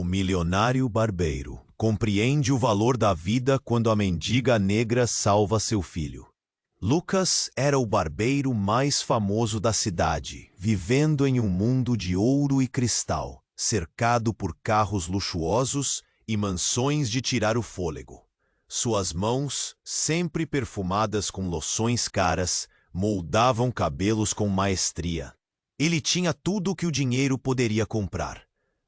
milionário barbeiro compreende o valor da vida quando a mendiga negra salva seu filho. Lucas era o barbeiro mais famoso da cidade, vivendo em um mundo de ouro e cristal, cercado por carros luxuosos e mansões de tirar o fôlego. Suas mãos, sempre perfumadas com loções caras, moldavam cabelos com maestria. Ele tinha tudo o que o dinheiro poderia comprar,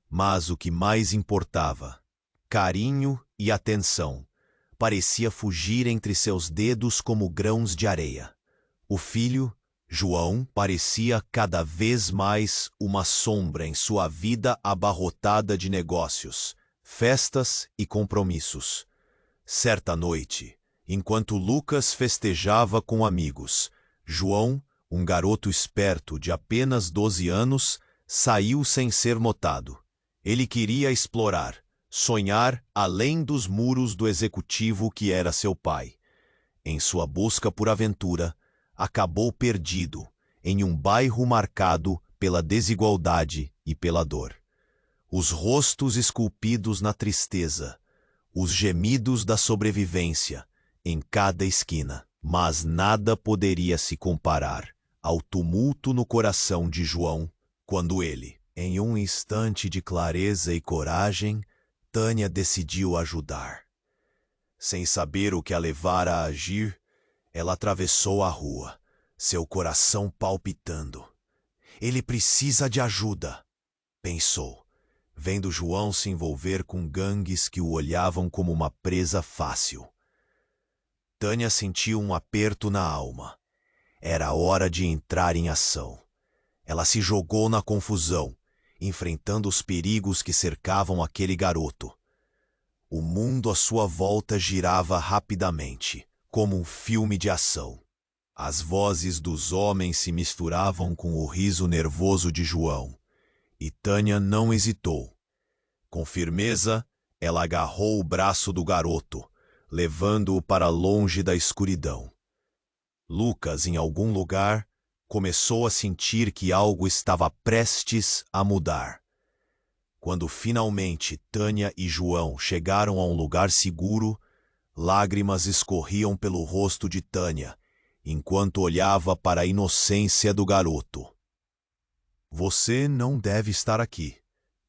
mas o que mais importava, carinho e atenção, parecia fugir entre seus dedos como grãos de areia. O filho, João, parecia cada vez mais uma sombra em sua vida abarrotada de negócios, festas e compromissos. Certa noite, enquanto Lucas festejava com amigos, João, um garoto esperto de apenas 12 anos, saiu sem ser notado. Ele queria explorar, sonhar além dos muros do executivo que era seu pai. Em sua busca por aventura, acabou perdido em um bairro marcado pela desigualdade e pela dor. Os rostos esculpidos na tristeza, os gemidos da sobrevivência em cada esquina. Mas nada poderia se comparar ao tumulto no coração de João quando ele, em um instante de clareza e coragem, Tânia decidiu ajudar. Sem saber o que a levara a agir, ela atravessou a rua, seu coração palpitando. Ele precisa de ajuda, pensou, vendo João se envolver com gangues que o olhavam como uma presa fácil. Tânia sentiu um aperto na alma. Era hora de entrar em ação. Ela se jogou na confusão, enfrentando os perigos que cercavam aquele garoto. O mundo à sua volta girava rapidamente, como um filme de ação. As vozes dos homens se misturavam com o riso nervoso de João, e Tânia não hesitou. Com firmeza, ela agarrou o braço do garoto, levando-o para longe da escuridão. Lucas, em algum lugar, começou a sentir que algo estava prestes a mudar. Quando finalmente Tânia e João chegaram a um lugar seguro, lágrimas escorriam pelo rosto de Tânia, enquanto olhava para a inocência do garoto. "Você não deve estar aqui.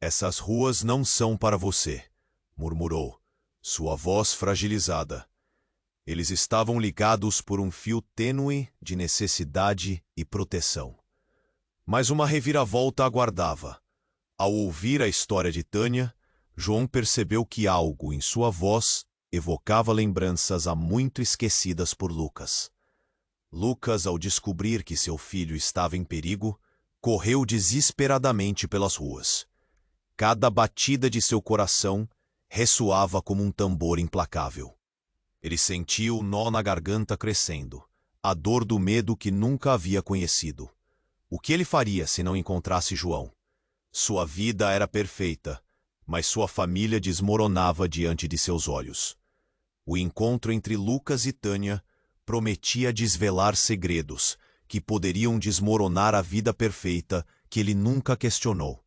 Essas ruas não são para você", murmurou, sua voz fragilizada. Eles estavam ligados por um fio tênue de necessidade e proteção. Mas uma reviravolta aguardava. Ao ouvir a história de Tânia, João percebeu que algo em sua voz evocava lembranças há muito esquecidas por Lucas. Lucas, ao descobrir que seu filho estava em perigo, correu desesperadamente pelas ruas. Cada batida de seu coração ressoava como um tambor implacável. Ele sentiu o nó na garganta crescendo, a dor do medo que nunca havia conhecido. O que ele faria se não encontrasse João? Sua vida era perfeita, mas sua família desmoronava diante de seus olhos. O encontro entre Lucas e Tânia prometia desvelar segredos que poderiam desmoronar a vida perfeita que ele nunca questionou.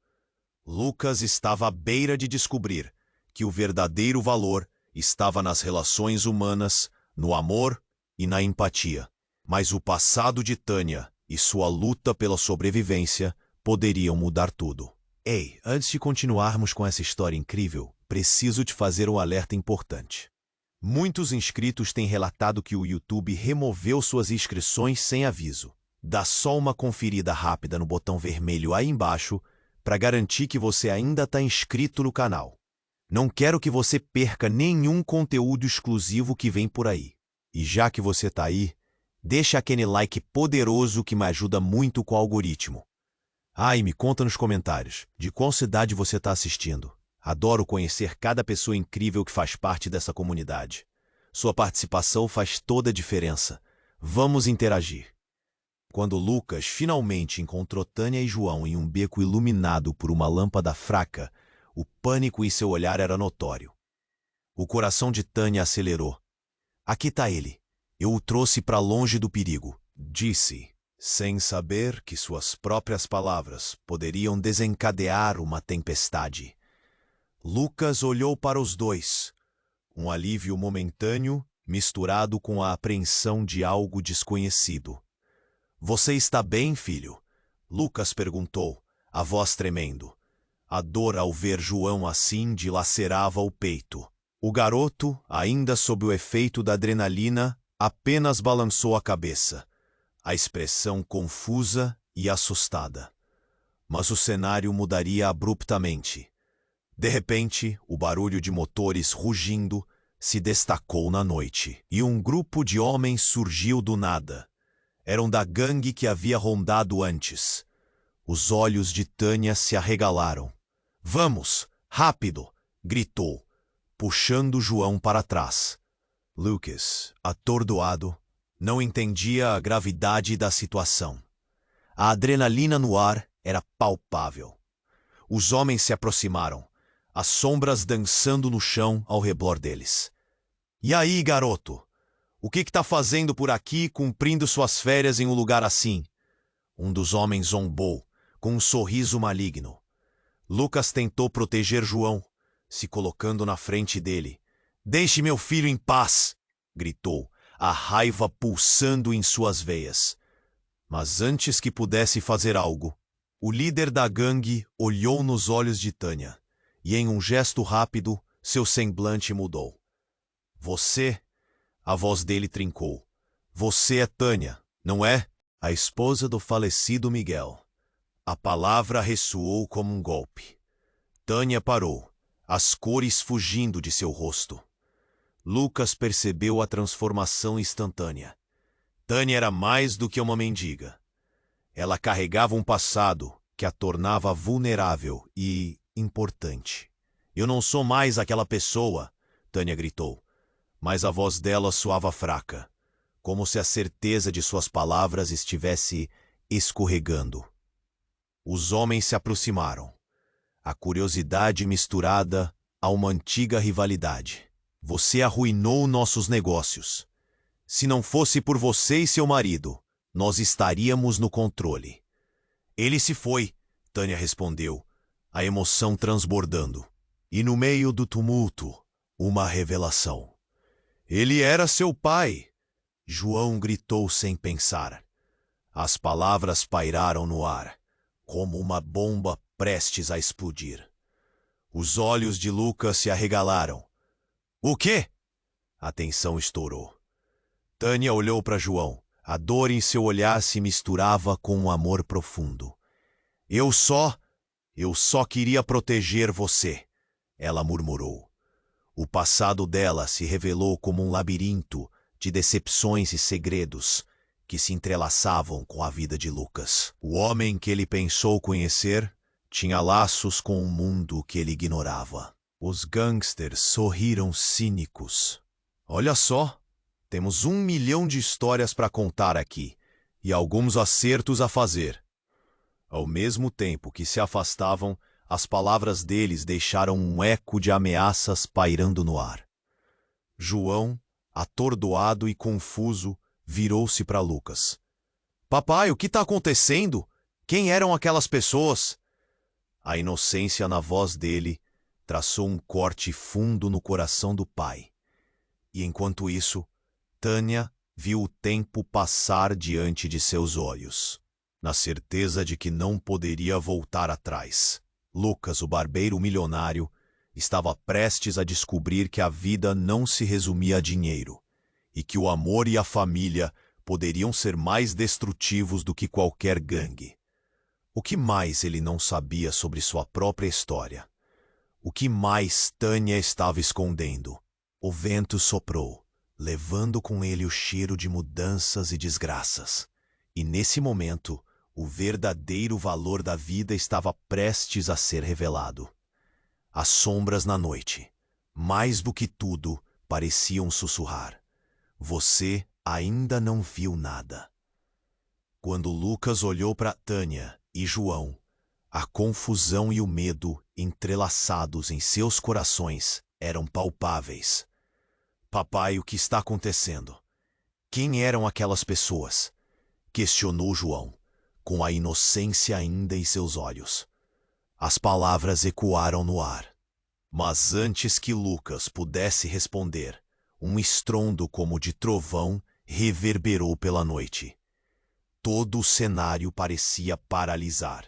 Lucas estava à beira de descobrir que o verdadeiro valor estava nas relações humanas, no amor e na empatia. Mas o passado de Tânia e sua luta pela sobrevivência poderiam mudar tudo. Ei, antes de continuarmos com essa história incrível, preciso te fazer um alerta importante. Muitos inscritos têm relatado que o YouTube removeu suas inscrições sem aviso. Dá só uma conferida rápida no botão vermelho aí embaixo para garantir que você ainda está inscrito no canal. Não quero que você perca nenhum conteúdo exclusivo que vem por aí. E já que você está aí, deixa aquele like poderoso que me ajuda muito com o algoritmo. E me conta nos comentários de qual cidade você está assistindo. Adoro conhecer cada pessoa incrível que faz parte dessa comunidade. Sua participação faz toda a diferença. Vamos interagir. Quando Lucas finalmente encontrou Tânia e João em um beco iluminado por uma lâmpada fraca, o pânico em seu olhar era notório. O coração de Tânia acelerou. "Aqui está ele. Eu o trouxe para longe do perigo", disse, sem saber que suas próprias palavras poderiam desencadear uma tempestade. Lucas olhou para os dois, um alívio momentâneo misturado com a apreensão de algo desconhecido. Você está bem, filho? Lucas perguntou, a voz tremendo. A dor ao ver João assim dilacerava o peito. O garoto, ainda sob o efeito da adrenalina, apenas balançou a cabeça, a expressão confusa e assustada. Mas o cenário mudaria abruptamente. De repente, o barulho de motores rugindo se destacou na noite, e um grupo de homens surgiu do nada. Eram da gangue que havia rondado antes. Os olhos de Tânia se arregalaram. Vamos, rápido! Gritou, puxando João para trás. Lucas, atordoado, não entendia a gravidade da situação. A adrenalina no ar era palpável. Os homens se aproximaram, as sombras dançando no chão ao redor deles. E aí, garoto? O que está fazendo por aqui, cumprindo suas férias em um lugar assim? Um dos homens zombou, com um sorriso maligno. Lucas tentou proteger João, se colocando na frente dele. Deixe meu filho em paz! Gritou, a raiva pulsando em suas veias. Mas antes que pudesse fazer algo, o líder da gangue olhou nos olhos de Tânia, e em um gesto rápido, seu semblante mudou. Você... A voz dele trincou. Você é Tânia, não é? A esposa do falecido Miguel. A palavra ressoou como um golpe. Tânia parou, as cores fugindo de seu rosto. Lucas percebeu a transformação instantânea. Tânia era mais do que uma mendiga. Ela carregava um passado que a tornava vulnerável e importante. Eu não sou mais aquela pessoa, Tânia gritou. Mas a voz dela soava fraca, como se a certeza de suas palavras estivesse escorregando. Os homens se aproximaram, a curiosidade misturada a uma antiga rivalidade. Você arruinou nossos negócios. Se não fosse por você e seu marido, nós estaríamos no controle. Ele se foi, Tânia respondeu, a emoção transbordando. E no meio do tumulto, uma revelação. Ele era seu pai, João gritou sem pensar. As palavras pairaram no ar, como uma bomba prestes a explodir. Os olhos de Lucas se arregalaram. O quê? A tensão estourou. Tânia olhou para João. A dor em seu olhar se misturava com um amor profundo. Eu só queria proteger você, ela murmurou. O passado dela se revelou como um labirinto de decepções e segredos que se entrelaçavam com a vida de Lucas. O homem que ele pensou conhecer tinha laços com um mundo que ele ignorava. Os gangsters sorriram cínicos. Olha só, temos 1 milhão de histórias para contar aqui e alguns acertos a fazer. Ao mesmo tempo que se afastavam, as palavras deles deixaram um eco de ameaças pairando no ar. João, atordoado e confuso, virou-se para Lucas. Papai, o que está acontecendo? Quem eram aquelas pessoas? A inocência na voz dele traçou um corte fundo no coração do pai. E enquanto isso, Tânia viu o tempo passar diante de seus olhos, na certeza de que não poderia voltar atrás. Lucas, o barbeiro milionário, estava prestes a descobrir que a vida não se resumia a dinheiro e que o amor e a família poderiam ser mais destrutivos do que qualquer gangue. O que mais ele não sabia sobre sua própria história? O que mais Tânia estava escondendo? O vento soprou, levando com ele o cheiro de mudanças e desgraças. E nesse momento, o verdadeiro valor da vida estava prestes a ser revelado. As sombras na noite, mais do que tudo, pareciam sussurrar. Você ainda não viu nada. Quando Lucas olhou para Tânia e João, a confusão e o medo entrelaçados em seus corações eram palpáveis. Papai, o que está acontecendo? Quem eram aquelas pessoas? Questionou João, com a inocência ainda em seus olhos. As palavras ecoaram no ar. Mas antes que Lucas pudesse responder, um estrondo como de trovão reverberou pela noite. Todo o cenário parecia paralisar.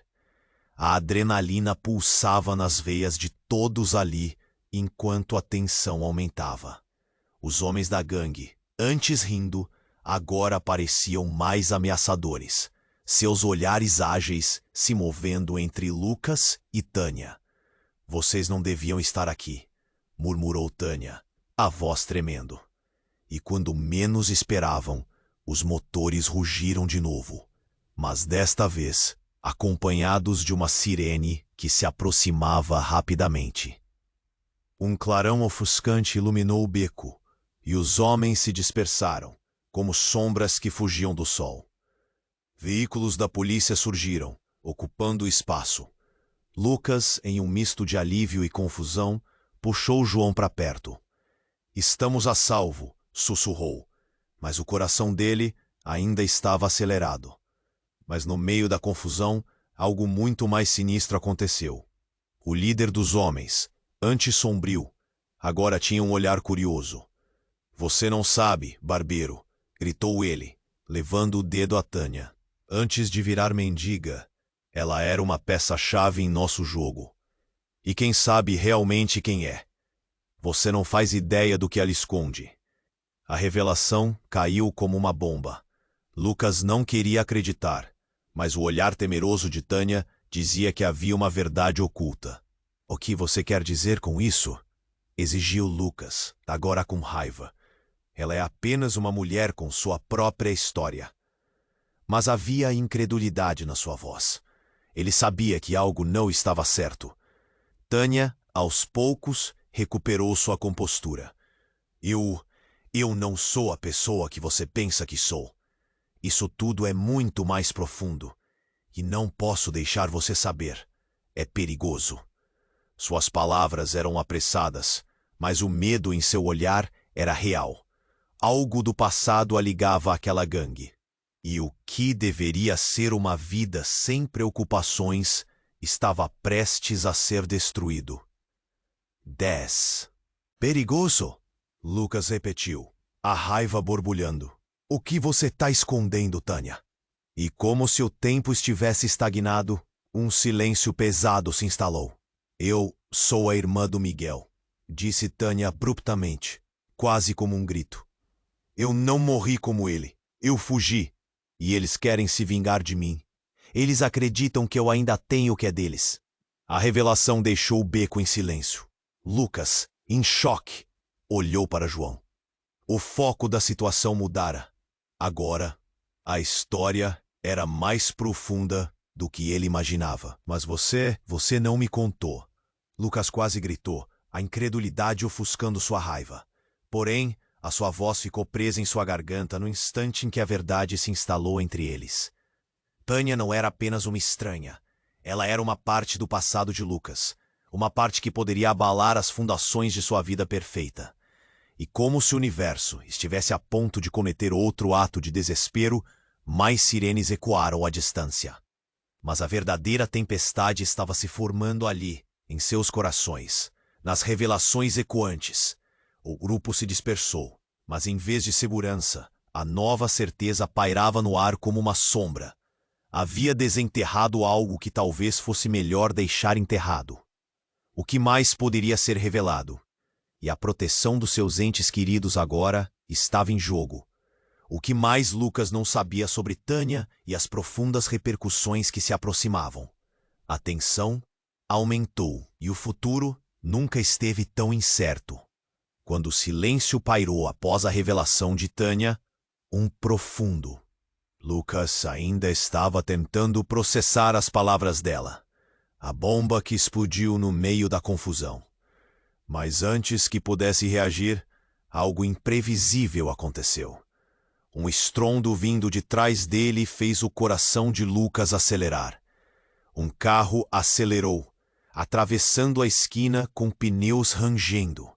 A adrenalina pulsava nas veias de todos ali, enquanto a tensão aumentava. Os homens da gangue, antes rindo, agora pareciam mais ameaçadores, seus olhares ágeis se movendo entre Lucas e Tânia. "Vocês não deviam estar aqui", murmurou Tânia, a voz tremendo. E quando menos esperavam, os motores rugiram de novo, mas desta vez acompanhados de uma sirene que se aproximava rapidamente. Um clarão ofuscante iluminou o beco, e os homens se dispersaram, como sombras que fugiam do sol. Veículos da polícia surgiram, ocupando o espaço. Lucas, em um misto de alívio e confusão, puxou João para perto. "Estamos a salvo", sussurrou, mas o coração dele ainda estava acelerado. Mas no meio da confusão, algo muito mais sinistro aconteceu. O líder dos homens, antes sombrio, agora tinha um olhar curioso. "Você não sabe, barbeiro", gritou ele, levando o dedo a Tânia. "Antes de virar mendiga, ela era uma peça-chave em nosso jogo. E quem sabe realmente quem é? Você não faz ideia do que ela esconde." A revelação caiu como uma bomba. Lucas não queria acreditar, mas o olhar temeroso de Tânia dizia que havia uma verdade oculta. "O que você quer dizer com isso?" exigiu Lucas, agora com raiva. "Ela é apenas uma mulher com sua própria história." Mas havia incredulidade na sua voz. Ele sabia que algo não estava certo. Tânia, aos poucos, recuperou sua compostura. Eu não sou a pessoa que você pensa que sou. Isso tudo é muito mais profundo. E não posso deixar você saber. É perigoso." Suas palavras eram apressadas, mas o medo em seu olhar era real. Algo do passado a ligava àquela gangue. E o que deveria ser uma vida sem preocupações estava prestes a ser destruído. 10. "Perigoso?" Lucas repetiu, a raiva borbulhando. "O que você está escondendo, Tânia?" E como se o tempo estivesse estagnado, um silêncio pesado se instalou. "Eu sou a irmã do Miguel", disse Tânia abruptamente, quase como um grito. "Eu não morri como ele. Eu fugi. E eles querem se vingar de mim. Eles acreditam que eu ainda tenho o que é deles." A revelação deixou o beco em silêncio. Lucas, em choque, olhou para João. O foco da situação mudara. Agora, a história era mais profunda do que ele imaginava. "Mas você não me contou." Lucas quase gritou, a incredulidade ofuscando sua raiva. Porém, a sua voz ficou presa em sua garganta no instante em que a verdade se instalou entre eles. Tânia não era apenas uma estranha. Ela era uma parte do passado de Lucas. Uma parte que poderia abalar as fundações de sua vida perfeita. E como se o universo estivesse a ponto de cometer outro ato de desespero, mais sirenes ecoaram à distância. Mas a verdadeira tempestade estava se formando ali, em seus corações, nas revelações ecoantes. O grupo se dispersou, mas em vez de segurança, a nova certeza pairava no ar como uma sombra. Havia desenterrado algo que talvez fosse melhor deixar enterrado. O que mais poderia ser revelado? E a proteção dos seus entes queridos agora estava em jogo. O que mais Lucas não sabia sobre Tânia e as profundas repercussões que se aproximavam? A tensão aumentou e o futuro nunca esteve tão incerto. Quando o silêncio pairou após a revelação de Tânia, um profundo. Lucas ainda estava tentando processar as palavras dela. A bomba que explodiu no meio da confusão. Mas antes que pudesse reagir, algo imprevisível aconteceu. Um estrondo vindo de trás dele fez o coração de Lucas acelerar. Um carro acelerou, atravessando a esquina com pneus rangendo,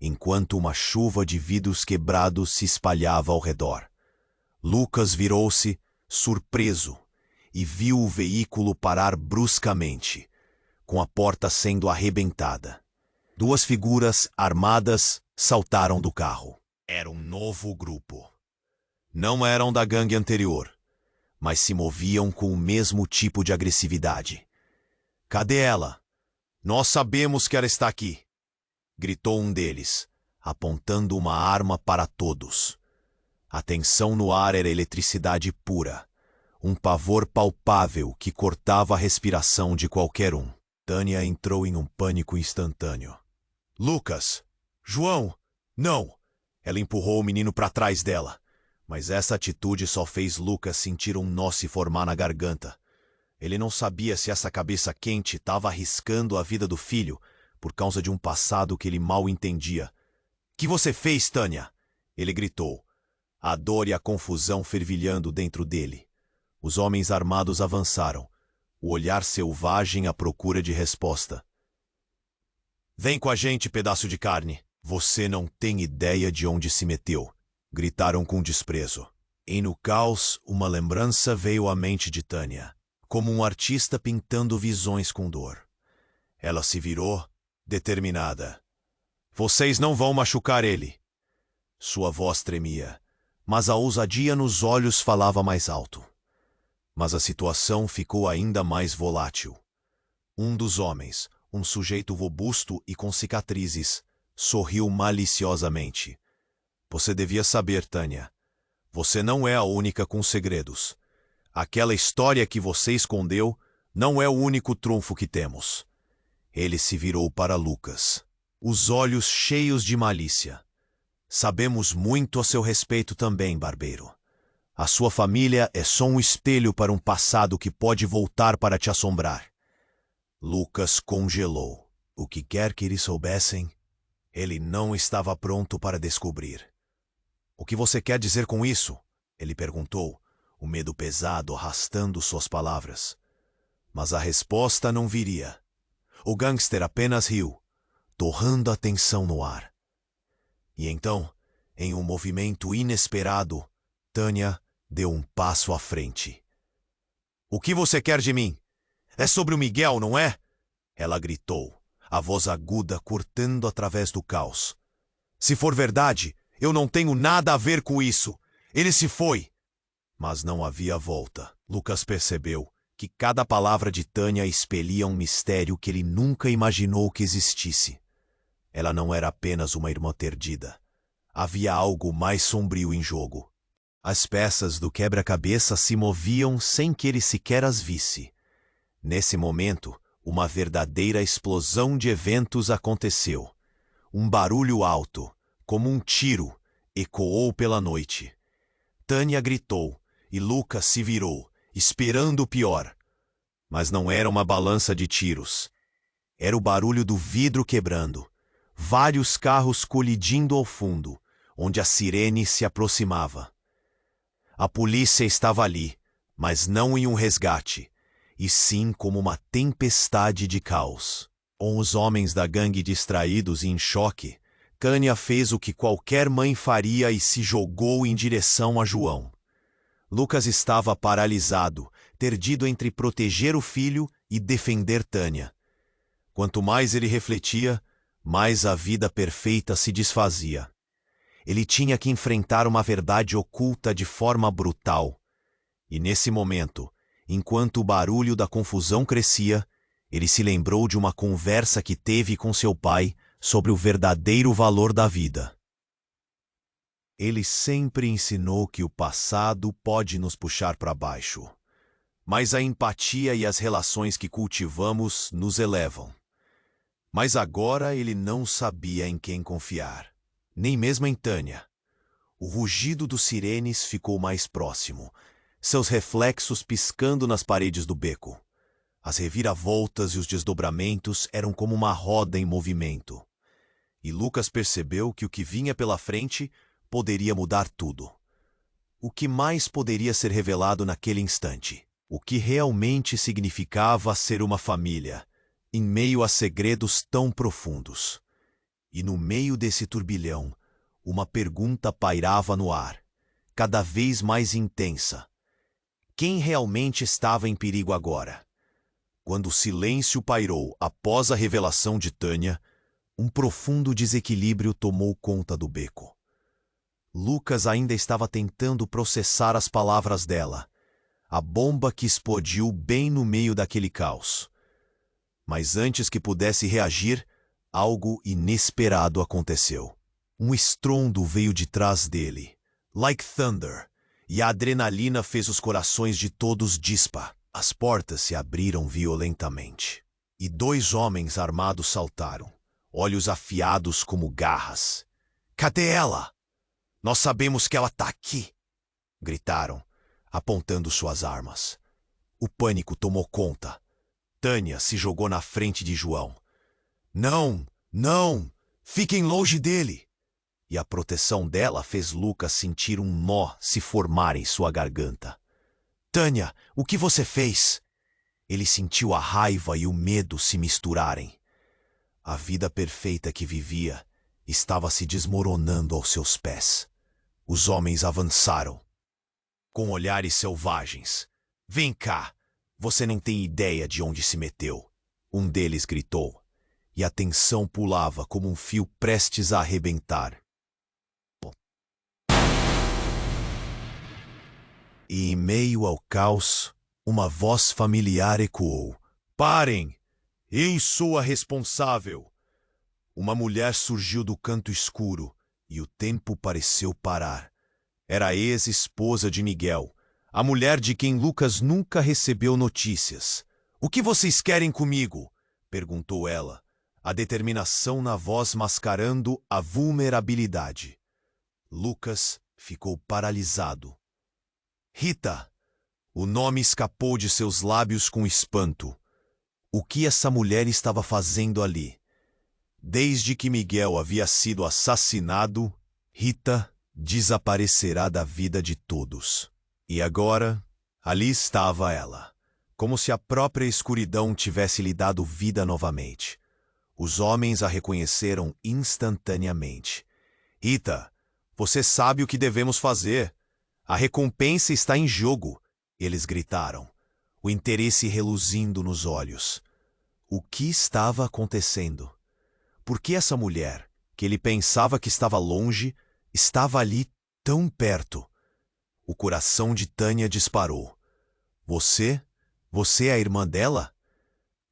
enquanto uma chuva de vidros quebrados se espalhava ao redor. Lucas virou-se, surpreso, e viu o veículo parar bruscamente, com a porta sendo arrebentada. Duas figuras armadas saltaram do carro. Era um novo grupo. Não eram da gangue anterior, mas se moviam com o mesmo tipo de agressividade. Cadê ela? Nós sabemos que ela está aqui, gritou um deles, apontando uma arma para todos. A tensão no ar era eletricidade pura, um pavor palpável que cortava a respiração de qualquer um. Tânia entrou em um pânico instantâneo. Lucas! João! Não! Ela empurrou o menino para trás dela, mas essa atitude só fez Lucas sentir um nó se formar na garganta. Ele não sabia se essa cabeça quente estava arriscando a vida do filho por causa de um passado que ele mal entendia. — Que você fez, Tânia? Ele gritou, a dor e a confusão fervilhando dentro dele. Os homens armados avançaram, o olhar selvagem à procura de resposta. — Vem com a gente, pedaço de carne. Você não tem ideia de onde se meteu, gritaram com desprezo. E no caos, uma lembrança veio à mente de Tânia, como um artista pintando visões com dor. Ela se virou, determinada. Vocês não vão machucar ele. Sua voz tremia, mas a ousadia nos olhos falava mais alto. Mas a situação ficou ainda mais volátil. Um dos homens, um sujeito robusto e com cicatrizes, sorriu maliciosamente. Você devia saber, Tânia. Você não é a única com segredos. Aquela história que você escondeu não é o único trunfo que temos. Ele se virou para Lucas, os olhos cheios de malícia. Sabemos muito a seu respeito também, barbeiro. A sua família é só um espelho para um passado que pode voltar para te assombrar. Lucas congelou. O que quer que eles soubessem, ele não estava pronto para descobrir. O que você quer dizer com isso? Ele perguntou, o medo pesado arrastando suas palavras. Mas a resposta não viria. O gangster apenas riu, torrando a tensão no ar. E então, em um movimento inesperado, Tânia deu um passo à frente. O que você quer de mim? É sobre o Miguel, não é? Ela gritou, a voz aguda cortando através do caos. Se for verdade, eu não tenho nada a ver com isso. Ele se foi. Mas não havia volta. Lucas percebeu que cada palavra de Tânia expelia um mistério que ele nunca imaginou que existisse. Ela não era apenas uma irmã perdida. Havia algo mais sombrio em jogo. As peças do quebra-cabeça se moviam sem que ele sequer as visse. Nesse momento, uma verdadeira explosão de eventos aconteceu. Um barulho alto, como um tiro, ecoou pela noite. Tânia gritou, e Lucas se virou, esperando o pior. Mas não era uma balança de tiros. Era o barulho do vidro quebrando. Vários carros colidindo ao fundo, onde a sirene se aproximava. A polícia estava ali, mas não em um resgate, e sim como uma tempestade de caos. Com os homens da gangue distraídos e em choque, Tânia fez o que qualquer mãe faria e se jogou em direção a João. Lucas estava paralisado, perdido entre proteger o filho e defender Tânia. Quanto mais ele refletia, mais a vida perfeita se desfazia. Ele tinha que enfrentar uma verdade oculta de forma brutal. E nesse momento, enquanto o barulho da confusão crescia, ele se lembrou de uma conversa que teve com seu pai sobre o verdadeiro valor da vida. Ele sempre ensinou que o passado pode nos puxar para baixo, mas a empatia e as relações que cultivamos nos elevam. Mas agora ele não sabia em quem confiar, nem mesmo em Tânia. O rugido dos sirenes ficou mais próximo, seus reflexos piscando nas paredes do beco. As reviravoltas e os desdobramentos eram como uma roda em movimento. E Lucas percebeu que o que vinha pela frente poderia mudar tudo. O que mais poderia ser revelado naquele instante? O que realmente significava ser uma família, em meio a segredos tão profundos. E no meio desse turbilhão, uma pergunta pairava no ar, cada vez mais intensa. Quem realmente estava em perigo agora? Quando o silêncio pairou após a revelação de Tânia, Um profundo desequilíbrio tomou conta do beco. Lucas ainda estava tentando processar as palavras dela, a bomba que explodiu bem no meio daquele caos. Mas antes que pudesse reagir, algo inesperado aconteceu. Um estrondo veio de trás dele, like thunder, e a adrenalina fez os corações de todos disparar. As portas se abriram violentamente, e 2 homens armados saltaram, olhos afiados como garras. "Cadê ela? Nós sabemos que ela está aqui!" gritaram, apontando suas armas. O pânico tomou conta. Tânia se jogou na frente de João. "Não, não! Fiquem longe dele!" E a proteção dela fez Lucas sentir um nó se formar em sua garganta. "Tânia, o que você fez?" Ele sentiu a raiva e o medo se misturarem. A vida perfeita que vivia estava se desmoronando aos seus pés. Os homens avançaram, com olhares selvagens. "Vem cá, você não tem ideia de onde se meteu", um deles gritou, e a tensão pulava como um fio prestes a arrebentar. E em meio ao caos, uma voz familiar ecoou. "Parem! Eu sou a responsável!" Uma mulher surgiu do canto escuro, e o tempo pareceu parar. Era a ex-esposa de Miguel, a mulher de quem Lucas nunca recebeu notícias. "O que vocês querem comigo?" perguntou ela, a determinação na voz mascarando a vulnerabilidade. Lucas ficou paralisado. "Rita!" O nome escapou de seus lábios com espanto. O que essa mulher estava fazendo ali? Desde que Miguel havia sido assassinado, Rita desaparecerá da vida de todos. E agora, ali estava ela, como se a própria escuridão tivesse lhe dado vida novamente. Os homens a reconheceram instantaneamente. "Rita, você sabe o que devemos fazer. A recompensa está em jogo", eles gritaram, o interesse reluzindo nos olhos. O que estava acontecendo? Por que essa mulher, que ele pensava que estava longe, estava ali tão perto? O coração de Tânia disparou. Você é a irmã dela?"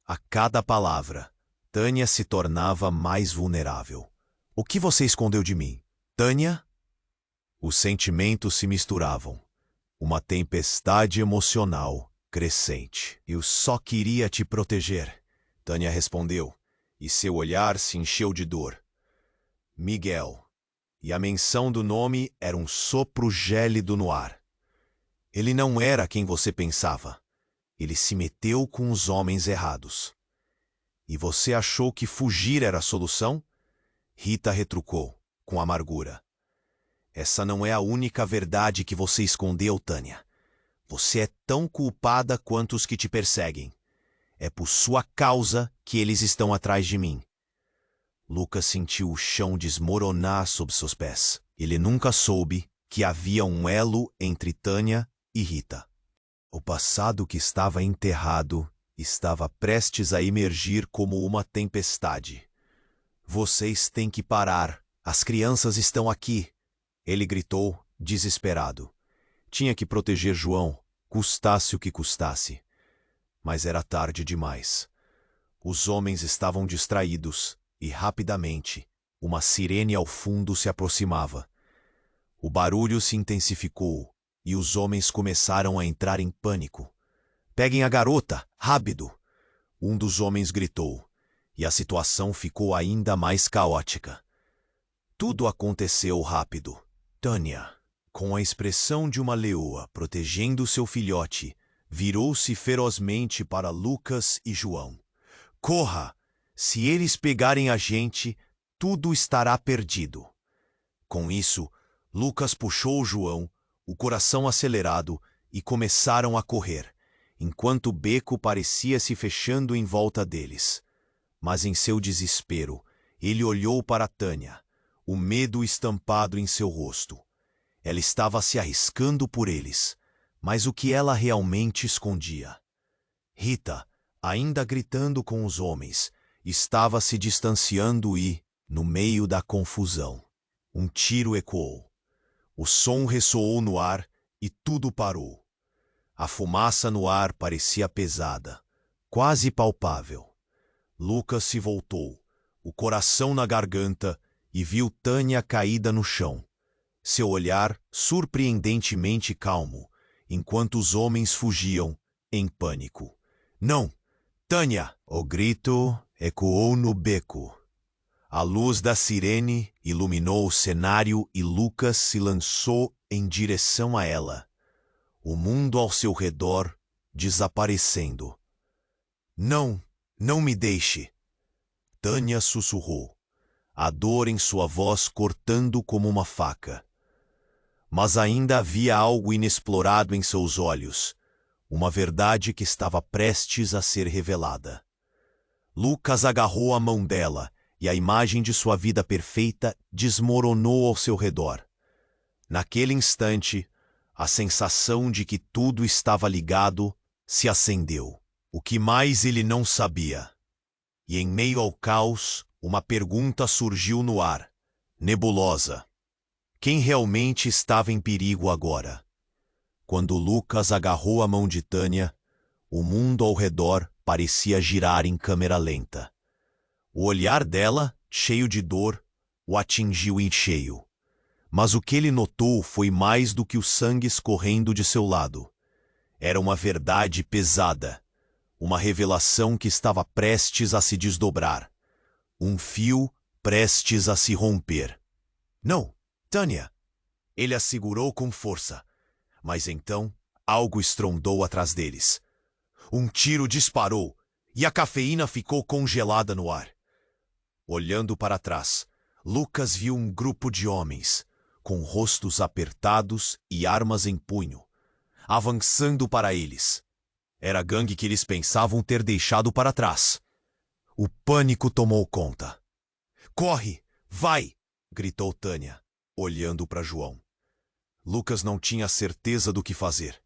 A cada palavra, Tânia se tornava mais vulnerável. "O que você escondeu de mim, Tânia?" Os sentimentos se misturavam. Uma tempestade emocional crescente. "Eu só queria te proteger", Tânia respondeu, e seu olhar se encheu de dor. Miguel. E a menção do nome era um sopro gélido no ar. Ele não era quem você pensava. Ele se meteu com os homens errados. "E você achou que fugir era a solução?" Rita retrucou, com amargura. "Essa não é a única verdade que você escondeu, Tânia. Você é tão culpada quanto os que te perseguem. É por sua causa que eles estão atrás de mim." Lucas sentiu o chão desmoronar sob seus pés. Ele nunca soube que havia um elo entre Tânia e Rita. O passado que estava enterrado estava prestes a emergir como uma tempestade. "Vocês têm que parar. As crianças estão aqui", ele gritou, desesperado. Tinha que proteger João, custasse o que custasse. Mas era tarde demais. Os homens estavam distraídos e, rapidamente, uma sirene ao fundo se aproximava. O barulho se intensificou e os homens começaram a entrar em pânico. "Peguem a garota, rápido!" Um dos homens gritou, e a situação ficou ainda mais caótica. Tudo aconteceu rápido. Tânia, com a expressão de uma leoa protegendo seu filhote, virou-se ferozmente para Lucas e João. "Corra! Se eles pegarem a gente, tudo estará perdido." Com isso, Lucas puxou João, o coração acelerado, e começaram a correr, enquanto o beco parecia se fechando em volta deles. Mas em seu desespero, ele olhou para Tânia, o medo estampado em seu rosto. Ela estava se arriscando por eles, mas o que ela realmente escondia? Rita, ainda gritando com os homens, estava se distanciando e, no meio da confusão, um tiro ecoou. O som ressoou no ar e tudo parou. A fumaça no ar parecia pesada, quase palpável. Lucas se voltou, o coração na garganta, e viu Tânia caída no chão. Seu olhar surpreendentemente calmo, enquanto os homens fugiam, em pânico. Não! Tânia! O grito ecoou no beco. A luz da sirene iluminou o cenário e Lucas se lançou em direção a ela. O mundo ao seu redor desaparecendo. Não, não me deixe! Tânia sussurrou, a dor em sua voz cortando como uma faca. Mas ainda havia algo inexplorado em seus olhos, uma verdade que estava prestes a ser revelada. Lucas agarrou a mão dela e a imagem de sua vida perfeita desmoronou ao seu redor. Naquele instante, a sensação de que tudo estava ligado se acendeu. O que mais ele não sabia. E em meio ao caos, uma pergunta surgiu no ar, nebulosa. Quem realmente estava em perigo agora? Quando Lucas agarrou a mão de Tânia, o mundo ao redor parecia girar em câmera lenta. O olhar dela, cheio de dor, o atingiu em cheio. Mas o que ele notou foi mais do que o sangue escorrendo de seu lado. Era uma verdade pesada, uma revelação que estava prestes a se desdobrar. Um fio prestes a se romper. Não, Tânia! Ele a segurou com força. Mas então, algo estrondou atrás deles. Um tiro disparou e a cafeína ficou congelada no ar. Olhando para trás, Lucas viu um grupo de homens, com rostos apertados e armas em punho, avançando para eles. Era a gangue que eles pensavam ter deixado para trás. O pânico tomou conta. Corre! Vai! Gritou Tânia, olhando para João. Lucas não tinha certeza do que fazer.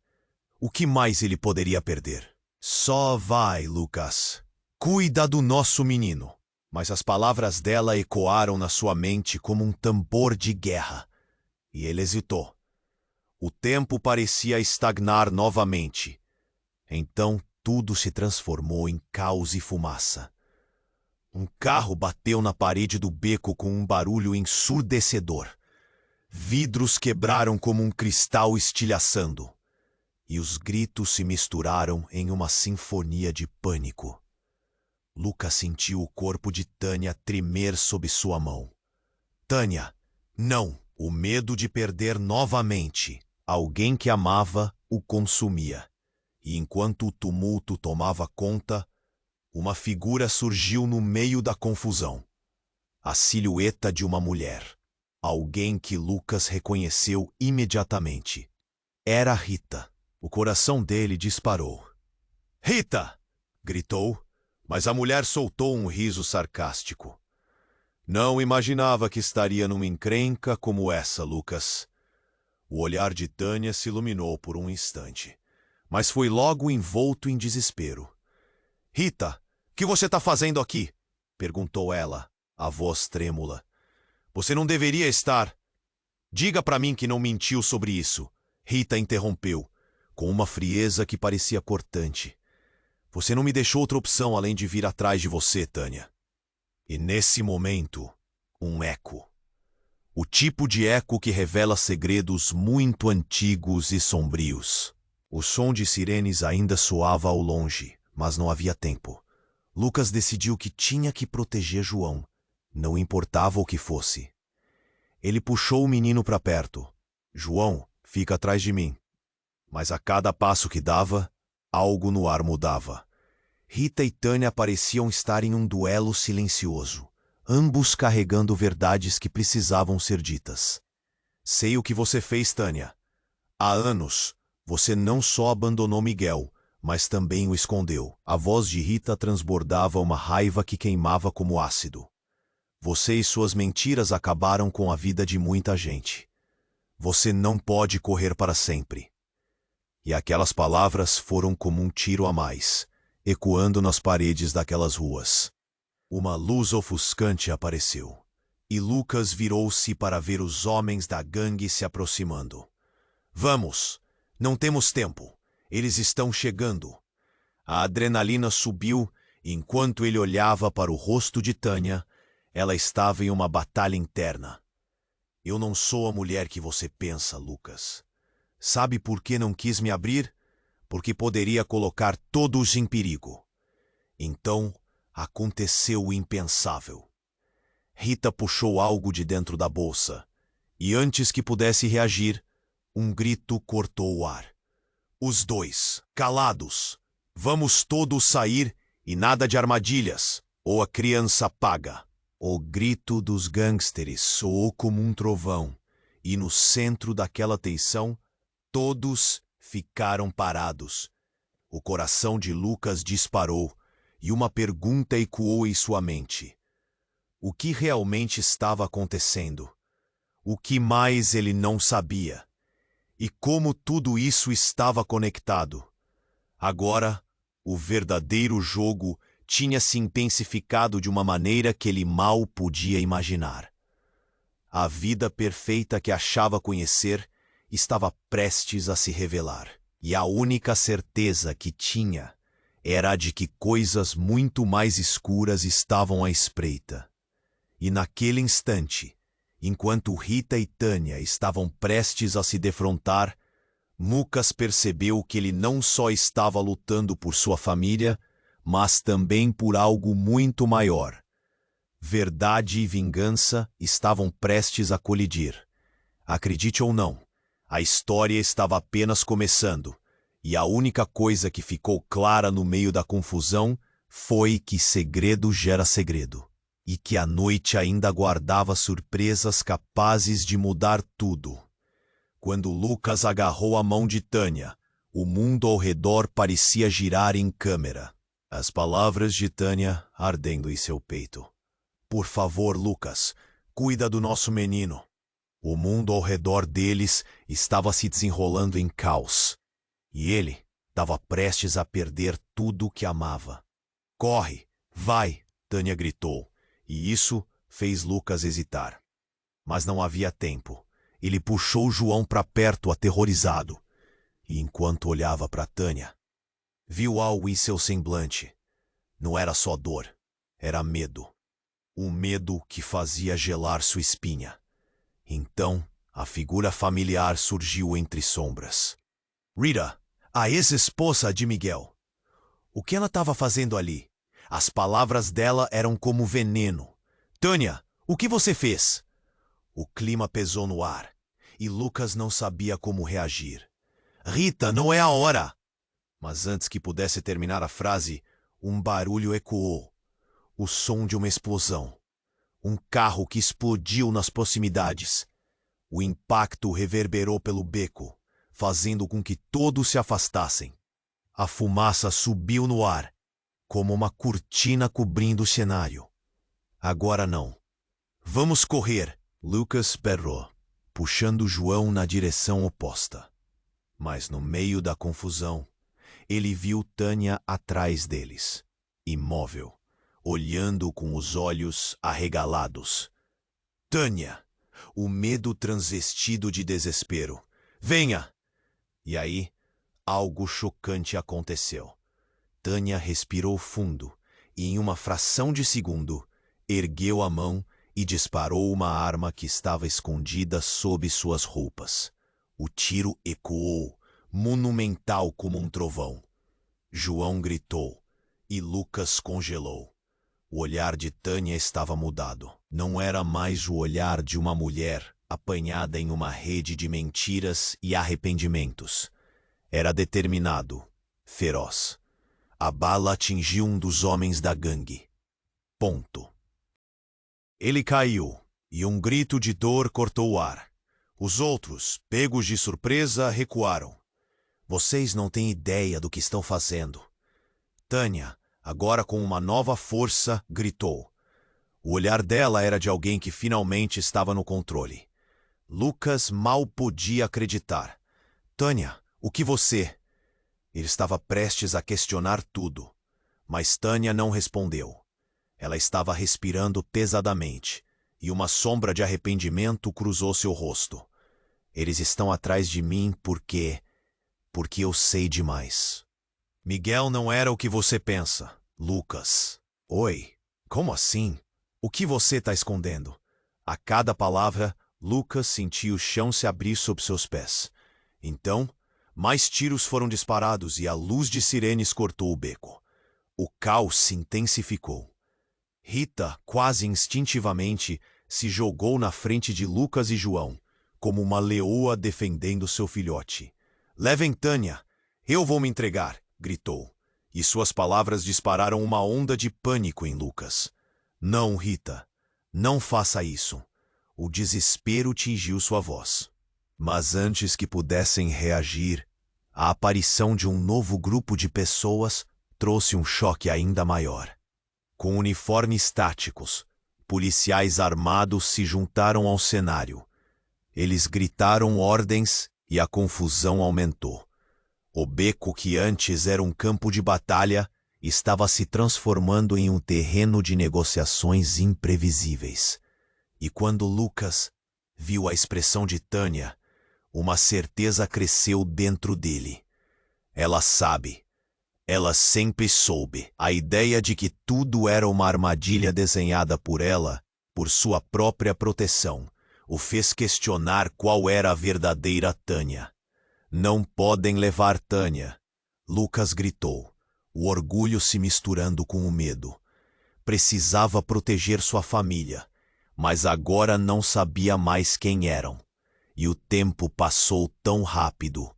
O que mais ele poderia perder? Só vai, Lucas. Cuida do nosso menino. Mas as palavras dela ecoaram na sua mente como um tambor de guerra. E ele hesitou. O tempo parecia estagnar novamente. Então tudo se transformou em caos e fumaça. Um carro bateu na parede do beco com um barulho ensurdecedor. Vidros quebraram como um cristal estilhaçando. E os gritos se misturaram em uma sinfonia de pânico. Lucas sentiu o corpo de Tânia tremer sob sua mão. Tânia, não! O medo de perder novamente alguém que amava o consumia. E enquanto o tumulto tomava conta, uma figura surgiu no meio da confusão. A silhueta de uma mulher. Alguém que Lucas reconheceu imediatamente. Era Rita. O coração dele disparou. Rita! Gritou, mas a mulher soltou um riso sarcástico. Não imaginava que estaria numa encrenca como essa, Lucas. O olhar de Tânia se iluminou por um instante, mas foi logo envolto em desespero. Rita, o que você está fazendo aqui? Perguntou ela, a voz trêmula. Você não deveria estar... Diga para mim que não mentiu sobre isso. Rita interrompeu, com uma frieza que parecia cortante. Você não me deixou outra opção além de vir atrás de você, Tânia. E nesse momento, um eco. O tipo de eco que revela segredos muito antigos e sombrios. O som de sirenes ainda soava ao longe, mas não havia tempo. Lucas decidiu que tinha que proteger João, não importava o que fosse. Ele puxou o menino para perto. João, fica atrás de mim. Mas a cada passo que dava, algo no ar mudava. Rita e Tânia pareciam estar em um duelo silencioso, ambos carregando verdades que precisavam ser ditas. Sei o que você fez, Tânia. Há anos, você não só abandonou Miguel, mas também o escondeu. A voz de Rita transbordava uma raiva que queimava como ácido. Você e suas mentiras acabaram com a vida de muita gente. Você não pode correr para sempre. E aquelas palavras foram como um tiro a mais, ecoando nas paredes daquelas ruas. Uma luz ofuscante apareceu, e Lucas virou-se para ver os homens da gangue se aproximando. Vamos! Não temos tempo! Eles estão chegando! A adrenalina subiu, e enquanto ele olhava para o rosto de Tânia, ela estava em uma batalha interna. Eu não sou a mulher que você pensa, Lucas. Sabe por que não quis me abrir? Porque poderia colocar todos em perigo. Então, aconteceu o impensável. Rita puxou algo de dentro da bolsa, e antes que pudesse reagir, um grito cortou o ar. Os dois, calados. Vamos todos sair e nada de armadilhas, ou a criança paga. O grito dos gangsters soou como um trovão, e no centro daquela tensão, todos ficaram parados. O coração de Lucas disparou, e uma pergunta ecoou em sua mente. O que realmente estava acontecendo? O que mais ele não sabia? E como tudo isso estava conectado? Agora, o verdadeiro jogo tinha se intensificado de uma maneira que ele mal podia imaginar. A vida perfeita que achava conhecer estava prestes a se revelar, e a única certeza que tinha era a de que coisas muito mais escuras estavam à espreita. E naquele instante, enquanto Rita e Tânia estavam prestes a se defrontar, Lucas percebeu que ele não só estava lutando por sua família, mas também por algo muito maior. Verdade e vingança estavam prestes a colidir. Acredite ou não, a história estava apenas começando, e a única coisa que ficou clara no meio da confusão foi que segredo gera segredo, e que a noite ainda guardava surpresas capazes de mudar tudo. Quando Lucas agarrou a mão de Tânia, o mundo ao redor parecia girar em câmera. As palavras de Tânia ardendo em seu peito. Por favor, Lucas, cuida do nosso menino. O mundo ao redor deles estava se desenrolando em caos. E ele estava prestes a perder tudo o que amava. Corre, vai, Tânia gritou, e isso fez Lucas hesitar. Mas não havia tempo. Ele puxou João para perto, aterrorizado. E enquanto olhava para Tânia, viu algo em seu semblante. Não era só dor, era medo. Um medo que fazia gelar sua espinha. Então, a figura familiar surgiu entre sombras. Rita, a ex-esposa de Miguel. O que ela estava fazendo ali? As palavras dela eram como veneno. Tânia, o que você fez? O clima pesou no ar, e Lucas não sabia como reagir. Rita, não é a hora! Mas antes que pudesse terminar a frase, um barulho ecoou. O som de uma explosão. Um carro que explodiu nas proximidades. O impacto reverberou pelo beco, fazendo com que todos se afastassem. A fumaça subiu no ar, como uma cortina cobrindo o cenário. Agora não. Vamos correr! Lucas berrou, puxando João na direção oposta. Mas no meio da confusão, ele viu Tânia atrás deles, imóvel, olhando com os olhos arregalados. Tânia! O medo transvestido de desespero. Venha! E aí, algo chocante aconteceu. Tânia respirou fundo e, em uma fração de segundo, ergueu a mão e disparou uma arma que estava escondida sob suas roupas. O tiro ecoou, monumental como um trovão. João gritou e Lucas congelou. O olhar de Tânia estava mudado. Não era mais o olhar de uma mulher apanhada em uma rede de mentiras e arrependimentos. Era determinado, feroz. A bala atingiu um dos homens da gangue. Ponto. Ele caiu, e um grito de dor cortou o ar. Os outros, pegos de surpresa, recuaram. Vocês não têm ideia do que estão fazendo. Tânia, agora com uma nova força, gritou. O olhar dela era de alguém que finalmente estava no controle. Lucas mal podia acreditar. Tânia, o que você... Ele estava prestes a questionar tudo, mas Tânia não respondeu. Ela estava respirando pesadamente, e uma sombra de arrependimento cruzou seu rosto. Eles estão atrás de mim porque eu sei demais. Miguel não era o que você pensa, Lucas. Oi, como assim? O que você está escondendo? A cada palavra, Lucas sentia o chão se abrir sob seus pés. Então, mais tiros foram disparados e a luz de sirenes cortou o beco. O caos se intensificou. Rita, quase instintivamente, se jogou na frente de Lucas e João, como uma leoa defendendo seu filhote. Levem Tânia! Eu vou me entregar! Gritou. E suas palavras dispararam uma onda de pânico em Lucas. Não, Rita. Não faça isso. O desespero tingiu sua voz. Mas antes que pudessem reagir, a aparição de um novo grupo de pessoas trouxe um choque ainda maior. Com uniformes táticos, policiais armados se juntaram ao cenário. Eles gritaram ordens e a confusão aumentou. O beco que antes era um campo de batalha estava se transformando em um terreno de negociações imprevisíveis. E quando Lucas viu a expressão de Tânia, uma certeza cresceu dentro dele. Ela sabe. Ela sempre soube. A ideia de que tudo era uma armadilha desenhada por ela, por sua própria proteção, o fez questionar qual era a verdadeira Tânia. Não podem levar Tânia, Lucas gritou, o orgulho se misturando com o medo. Precisava proteger sua família, mas agora não sabia mais quem eram. E o tempo passou tão rápido.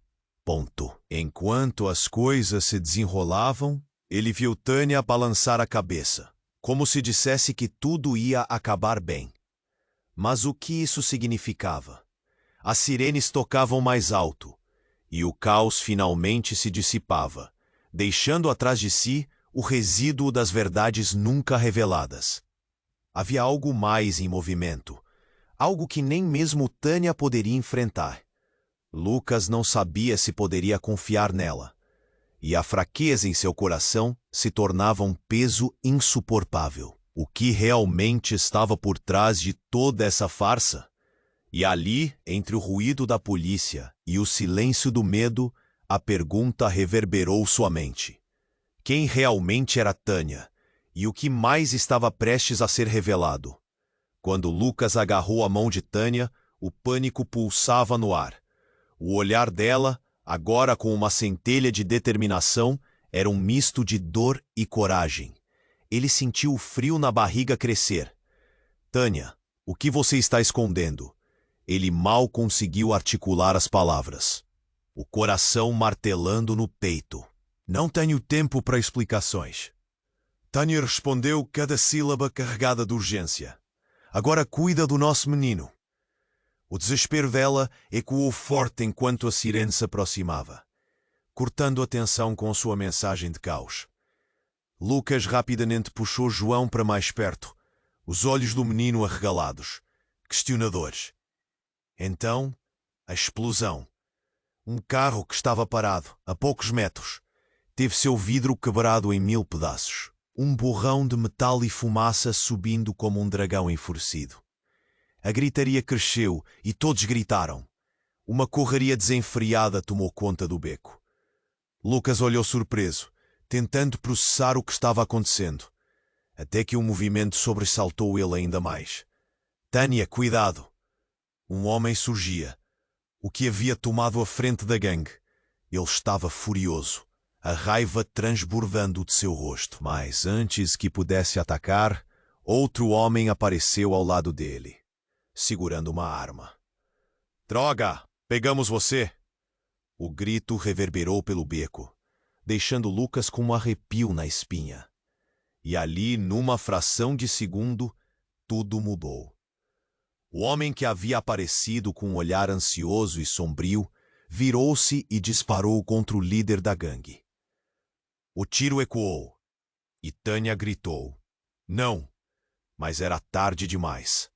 Enquanto as coisas se desenrolavam, ele viu Tânia balançar a cabeça, como se dissesse que tudo ia acabar bem. Mas o que isso significava? As sirenes tocavam mais alto, e o caos finalmente se dissipava, deixando atrás de si o resíduo das verdades nunca reveladas. Havia algo mais em movimento, algo que nem mesmo Tânia poderia enfrentar. Lucas não sabia se poderia confiar nela, e a fraqueza em seu coração se tornava um peso insuportável. O que realmente estava por trás de toda essa farsa? E ali, entre o ruído da polícia e o silêncio do medo, a pergunta reverberou sua mente. Quem realmente era Tânia? E o que mais estava prestes a ser revelado? Quando Lucas agarrou a mão de Tânia, o pânico pulsava no ar. O olhar dela, agora com uma centelha de determinação, era um misto de dor e coragem. Ele sentiu o frio na barriga crescer. Tânia, o que você está escondendo? Ele mal conseguiu articular as palavras. O coração martelando no peito. Não tenho tempo para explicações. Tânia respondeu cada sílaba carregada de urgência. Agora cuida do nosso menino. O desespero dela ecoou forte enquanto a sirene se aproximava, cortando a tensão com sua mensagem de caos. Lucas rapidamente puxou João para mais perto, os olhos do menino arregalados, questionadores. Então, a explosão. Um carro que estava parado, a poucos metros, teve seu vidro quebrado em 1000 pedaços. Um borrão de metal e fumaça subindo como um dragão enfurecido. A gritaria cresceu e todos gritaram. Uma correria desenfreada tomou conta do beco. Lucas olhou surpreso, tentando processar o que estava acontecendo, até que o movimento sobressaltou ele ainda mais. Tânia, cuidado! Um homem surgia, o que havia tomado a frente da gangue. Ele estava furioso, a raiva transbordando de seu rosto. Mas antes que pudesse atacar, outro homem apareceu ao lado dele, segurando uma arma. Droga! Pegamos você! O grito reverberou pelo beco, deixando Lucas com um arrepio na espinha. E ali, numa fração de segundo, tudo mudou. O homem que havia aparecido com um olhar ansioso e sombrio virou-se e disparou contra o líder da gangue. O tiro ecoou, e Tânia gritou. Não! Mas era tarde demais.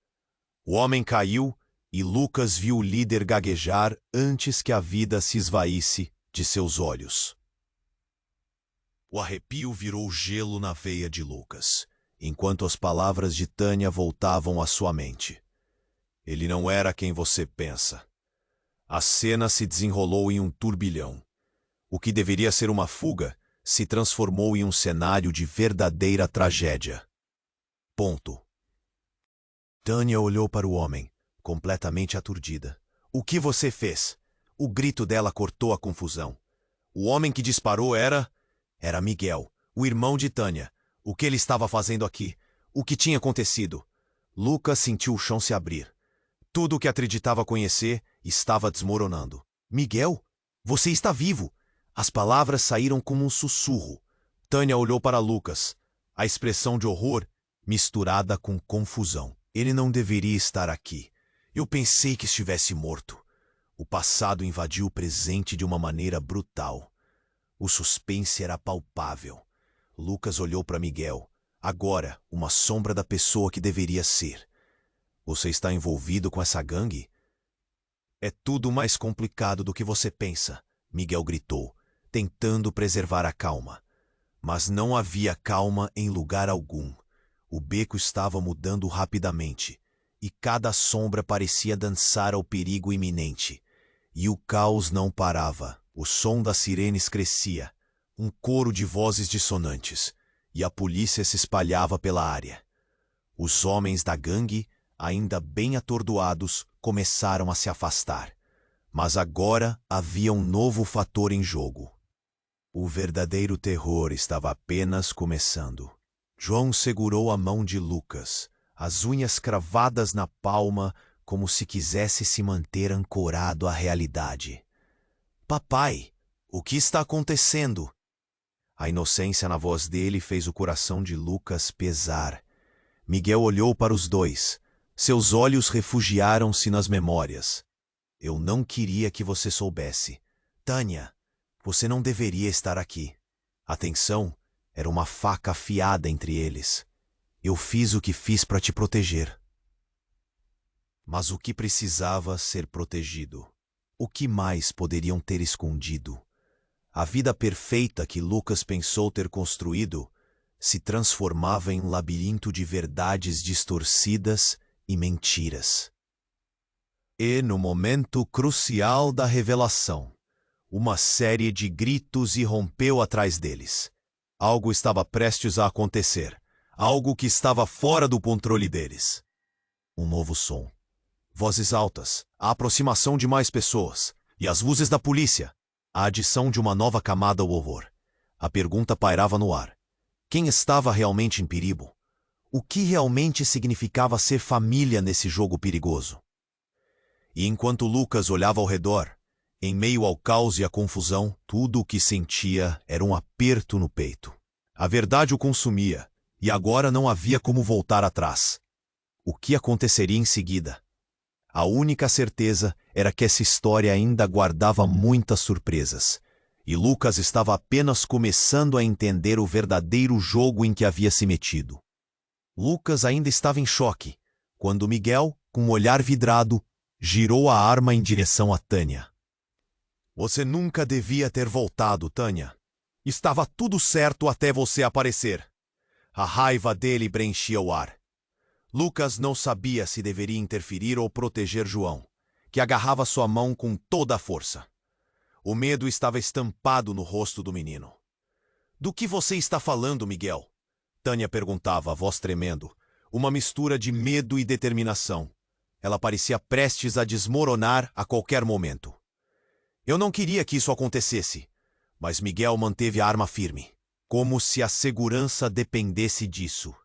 O homem caiu e Lucas viu o líder gaguejar antes que a vida se esvaísse de seus olhos. O arrepio virou gelo na veia de Lucas, enquanto as palavras de Tânia voltavam à sua mente. Ele não era quem você pensa. A cena se desenrolou em um turbilhão. O que deveria ser uma fuga se transformou em um cenário de verdadeira tragédia. Ponto. Tânia olhou para o homem, completamente aturdida. O que você fez? O grito dela cortou a confusão. O homem que disparou era Miguel, o irmão de Tânia. O que ele estava fazendo aqui? O que tinha acontecido? Lucas sentiu o chão se abrir. Tudo o que acreditava conhecer estava desmoronando. Miguel, você está vivo! As palavras saíram como um sussurro. Tânia olhou para Lucas, a expressão de horror misturada com confusão. Ele não deveria estar aqui. Eu pensei que estivesse morto. O passado invadiu o presente de uma maneira brutal. O suspense era palpável. Lucas olhou para Miguel, agora uma sombra da pessoa que deveria ser. Você está envolvido com essa gangue? É tudo mais complicado do que você pensa, Miguel gritou, tentando preservar a calma. Mas não havia calma em lugar algum. O beco estava mudando rapidamente, e cada sombra parecia dançar ao perigo iminente. E o caos não parava. O som das sirenes crescia, um coro de vozes dissonantes, e a polícia se espalhava pela área. Os homens da gangue, ainda bem atordoados, começaram a se afastar. Mas agora havia um novo fator em jogo. O verdadeiro terror estava apenas começando. João segurou a mão de Lucas, as unhas cravadas na palma, como se quisesse se manter ancorado à realidade. Papai, o que está acontecendo? A inocência na voz dele fez o coração de Lucas pesar. Miguel olhou para os dois. Seus olhos refugiaram-se nas memórias. Eu não queria que você soubesse. Tânia, você não deveria estar aqui. A tensão era uma faca afiada entre eles. Eu fiz o que fiz para te proteger. Mas o que precisava ser protegido? O que mais poderiam ter escondido? A vida perfeita que Lucas pensou ter construído se transformava em um labirinto de verdades distorcidas e mentiras. E no momento crucial da revelação, uma série de gritos irrompeu atrás deles. Algo estava prestes a acontecer. Algo que estava fora do controle deles. Um novo som. Vozes altas, a aproximação de mais pessoas, e as luzes da polícia. A adição de uma nova camada ao horror. A pergunta pairava no ar. Quem estava realmente em perigo? O que realmente significava ser família nesse jogo perigoso? E enquanto Lucas olhava ao redor, em meio ao caos e à confusão, tudo o que sentia era um aperto no peito. A verdade o consumia, e agora não havia como voltar atrás. O que aconteceria em seguida? A única certeza era que essa história ainda guardava muitas surpresas, e Lucas estava apenas começando a entender o verdadeiro jogo em que havia se metido. Lucas ainda estava em choque, quando Miguel, com um olhar vidrado, girou a arma em direção a Tânia. Você nunca devia ter voltado, Tânia. Estava tudo certo até você aparecer. A raiva dele preenchia o ar. Lucas não sabia se deveria interferir ou proteger João, que agarrava sua mão com toda a força. O medo estava estampado no rosto do menino. Do que você está falando, Miguel? Tânia perguntava, a voz tremendo, uma mistura de medo e determinação. Ela parecia prestes a desmoronar a qualquer momento. Eu não queria que isso acontecesse, mas Miguel manteve a arma firme, como se a segurança dependesse disso.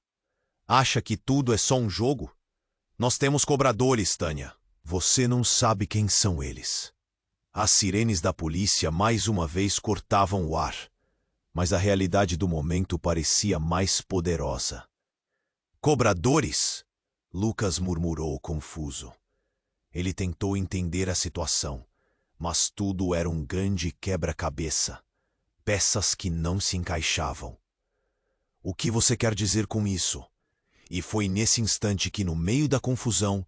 Acha que tudo é só um jogo? Nós temos cobradores, Tânia. Você não sabe quem são eles. As sirenes da polícia mais uma vez cortavam o ar, mas a realidade do momento parecia mais poderosa. Cobradores? Lucas murmurou confuso. Ele tentou entender a situação, mas tudo era um grande quebra-cabeça. Peças que não se encaixavam. O que você quer dizer com isso? E foi nesse instante que, no meio da confusão,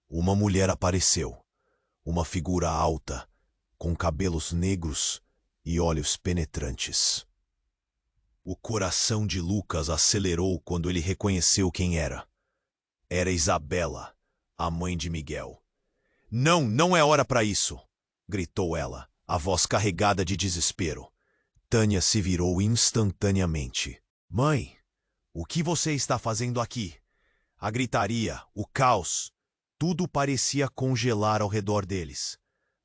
uma mulher apareceu. Uma figura alta, com cabelos negros e olhos penetrantes. O coração de Lucas acelerou quando ele reconheceu quem era. Era Isabela, a mãe de Miguel. Não, não é hora para isso! Gritou ela, a voz carregada de desespero. Tânia se virou instantaneamente. Mãe, o que você está fazendo aqui? A gritaria, o caos, tudo parecia congelar ao redor deles.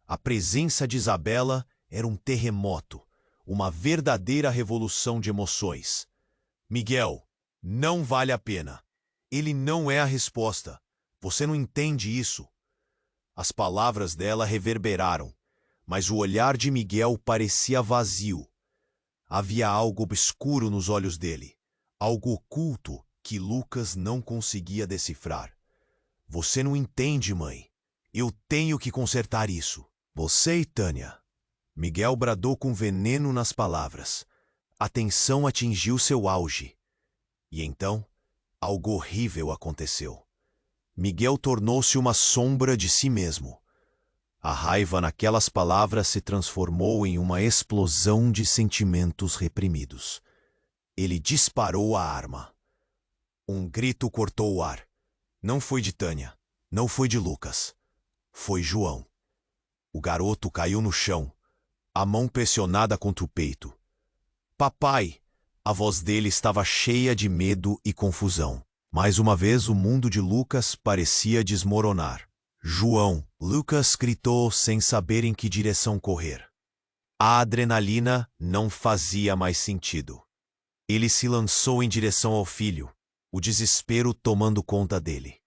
A presença de Isabela era um terremoto, uma verdadeira revolução de emoções. Miguel, não vale a pena. Ele não é a resposta. Você não entende isso. As palavras dela reverberaram, mas o olhar de Miguel parecia vazio. Havia algo obscuro nos olhos dele, algo oculto que Lucas não conseguia decifrar. Você não entende, mãe. Eu tenho que consertar isso. Você e Tânia. Miguel bradou com veneno nas palavras. A tensão atingiu seu auge. E então, algo horrível aconteceu. Miguel tornou-se uma sombra de si mesmo. A raiva naquelas palavras se transformou em uma explosão de sentimentos reprimidos. Ele disparou a arma. Um grito cortou o ar. Não foi de Tânia, não foi de Lucas. Foi João. O garoto caiu no chão, a mão pressionada contra o peito. Papai! A voz dele estava cheia de medo e confusão. Mais uma vez o mundo de Lucas parecia desmoronar. João! Lucas gritou sem saber em que direção correr. A adrenalina não fazia mais sentido. Ele se lançou em direção ao filho, o desespero tomando conta dele.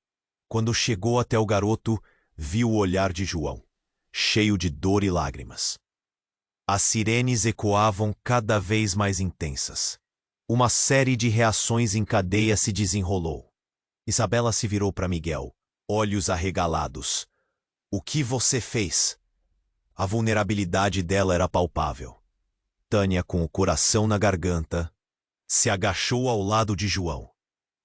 Quando chegou até o garoto, viu o olhar de João, cheio de dor e lágrimas. As sirenes ecoavam cada vez mais intensas. Uma série de reações em cadeia se desenrolou. Isabela se virou para Miguel, olhos arregalados. O que você fez? A vulnerabilidade dela era palpável. Tânia, com o coração na garganta, se agachou ao lado de João.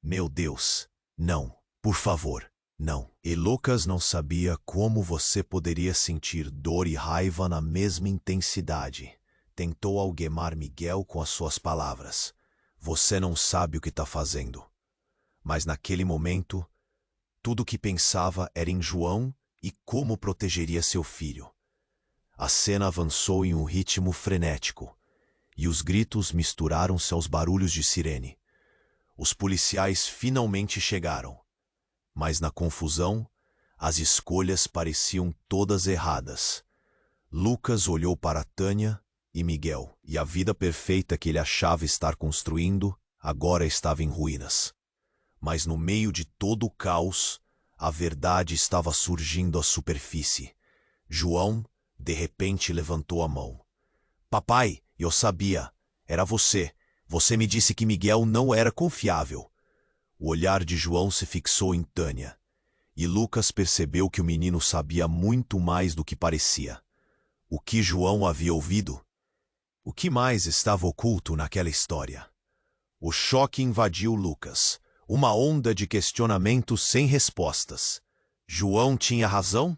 Meu Deus, não, por favor, não. E Lucas não sabia como você poderia sentir dor e raiva na mesma intensidade. Tentou algemar Miguel com as suas palavras. Você não sabe o que está fazendo. Mas naquele momento, tudo o que pensava era em João e como protegeria seu filho. A cena avançou em um ritmo frenético, e os gritos misturaram-se aos barulhos de sirene. Os policiais finalmente chegaram, mas na confusão, as escolhas pareciam todas erradas. Lucas olhou para Tânia e Miguel, e a vida perfeita que ele achava estar construindo agora estava em ruínas. Mas no meio de todo o caos, a verdade estava surgindo à superfície. João, de repente, levantou a mão. Papai, eu sabia. Era você. Você me disse que Miguel não era confiável. O olhar de João se fixou em Tânia, e Lucas percebeu que o menino sabia muito mais do que parecia. O que João havia ouvido? O que mais estava oculto naquela história? O choque invadiu Lucas, uma onda de questionamentos sem respostas. João tinha razão?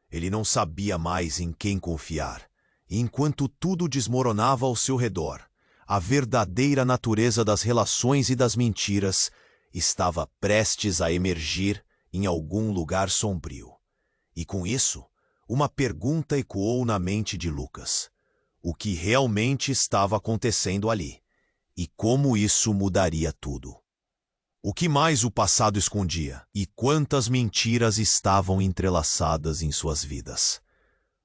Ele não sabia mais em quem confiar. E enquanto tudo desmoronava ao seu redor, a verdadeira natureza das relações e das mentiras estava prestes a emergir em algum lugar sombrio. E com isso, uma pergunta ecoou na mente de Lucas. O que realmente estava acontecendo ali? E como isso mudaria tudo? O que mais o passado escondia? E quantas mentiras estavam entrelaçadas em suas vidas?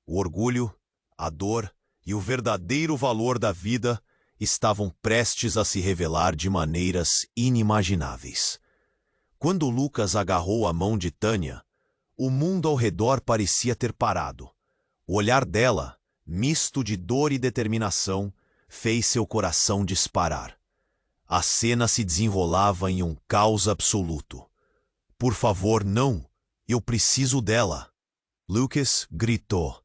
O orgulho, a dor e o verdadeiro valor da vida estavam prestes a se revelar de maneiras inimagináveis. Quando Lucas agarrou a mão de Tânia, o mundo ao redor parecia ter parado. O olhar dela, misto de dor e determinação, fez seu coração disparar. A cena se desenrolava em um caos absoluto. Por favor, não! Eu preciso dela! Lucas gritou,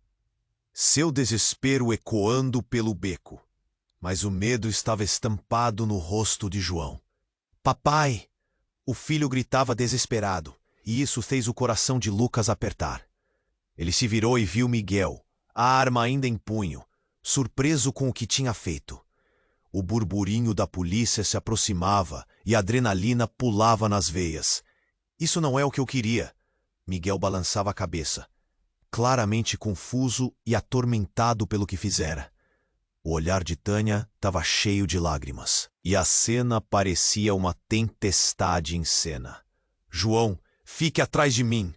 seu desespero ecoando pelo beco. Mas o medo estava estampado no rosto de João. Papai! O filho gritava desesperado, e isso fez o coração de Lucas apertar. Ele se virou e viu Miguel, a arma ainda em punho, surpreso com o que tinha feito. O burburinho da polícia se aproximava e a adrenalina pulava nas veias. Isso não é o que eu queria. Miguel balançava a cabeça, claramente confuso e atormentado pelo que fizera. O olhar de Tânia estava cheio de lágrimas, e a cena parecia uma tempestade em cena. João, fique atrás de mim!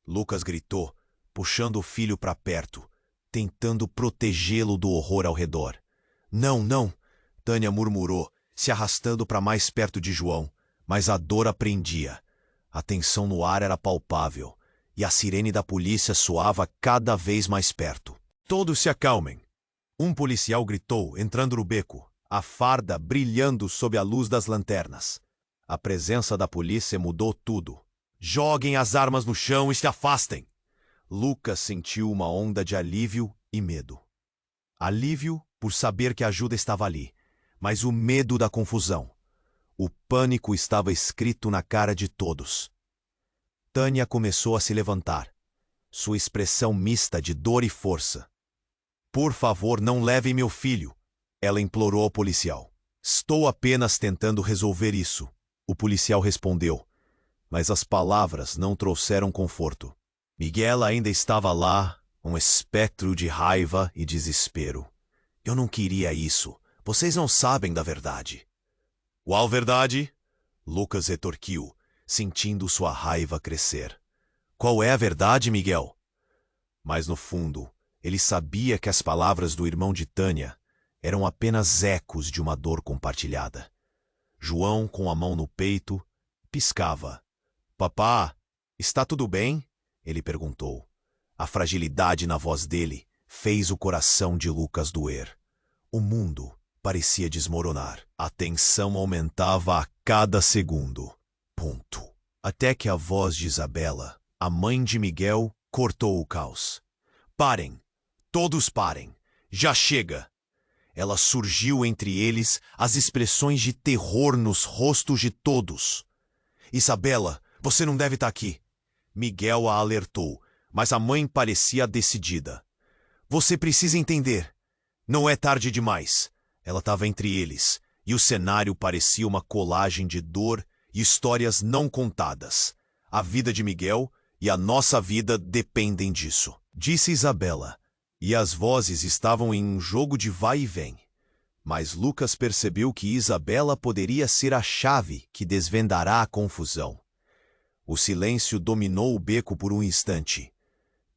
Lucas gritou, puxando o filho para perto, tentando protegê-lo do horror ao redor. Não, não! Tânia murmurou, se arrastando para mais perto de João, mas a dor a prendia. A tensão no ar era palpável, e a sirene da polícia soava cada vez mais perto. Todos se acalmem! Um policial gritou, entrando no beco, a farda brilhando sob a luz das lanternas. A presença da polícia mudou tudo. Joguem as armas no chão e se afastem! Lucas sentiu uma onda de alívio e medo. Alívio por saber que a ajuda estava ali, mas o medo da confusão. O pânico estava escrito na cara de todos. Tânia começou a se levantar, sua expressão mista de dor e força. Por favor, não levem meu filho, ela implorou ao policial. Estou apenas tentando resolver isso, o policial respondeu, mas as palavras não trouxeram conforto. Miguel ainda estava lá, um espectro de raiva e desespero. Eu não queria isso. Vocês não sabem da verdade. Qual verdade? Lucas retorquiu, sentindo sua raiva crescer. Qual é a verdade, Miguel? Mas no fundo, ele sabia que as palavras do irmão de Tânia eram apenas ecos de uma dor compartilhada. João, com a mão no peito, piscava. Papá, está tudo bem? Ele perguntou. A fragilidade na voz dele fez o coração de Lucas doer. O mundo parecia desmoronar. A tensão aumentava a cada segundo. Ponto. Até que a voz de Isabela, a mãe de Miguel, cortou o caos. Parem! Todos parem! Já chega! Ela surgiu entre eles, as expressões de terror nos rostos de todos. Isabela, você não deve estar aqui. Miguel a alertou, mas a mãe parecia decidida. Você precisa entender. Não é tarde demais. Ela estava entre eles, e o cenário parecia uma colagem de dor e histórias não contadas. A vida de Miguel e a nossa vida dependem disso, disse Isabela, e as vozes estavam em um jogo de vai e vem. Mas Lucas percebeu que Isabela poderia ser a chave que desvendará a confusão. O silêncio dominou o beco por um instante.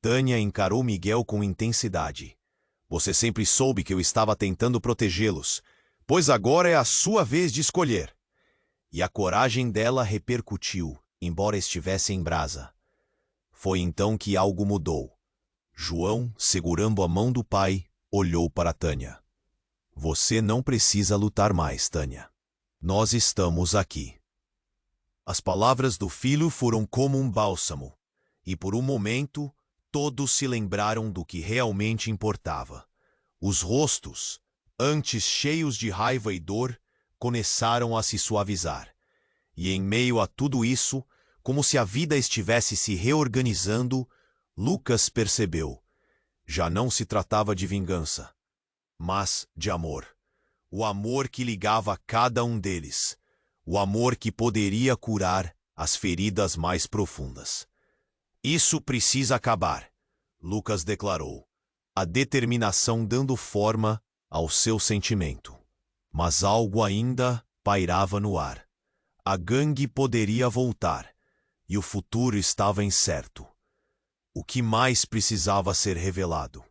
Tânia encarou Miguel com intensidade. Você sempre soube que eu estava tentando protegê-los, pois agora é a sua vez de escolher. E a coragem dela repercutiu, embora estivesse em brasa. Foi então que algo mudou. João, segurando a mão do pai, olhou para Tânia. Você não precisa lutar mais, Tânia. Nós estamos aqui. As palavras do filho foram como um bálsamo, e por um momento todos se lembraram do que realmente importava. Os rostos, antes cheios de raiva e dor, começaram a se suavizar. E em meio a tudo isso, como se a vida estivesse se reorganizando, Lucas percebeu. Já não se tratava de vingança, mas de amor. O amor que ligava cada um deles. O amor que poderia curar as feridas mais profundas. Isso precisa acabar, Lucas declarou, a determinação dando forma ao seu sentimento. Mas algo ainda pairava no ar. A gangue poderia voltar, e o futuro estava incerto. O que mais precisava ser revelado?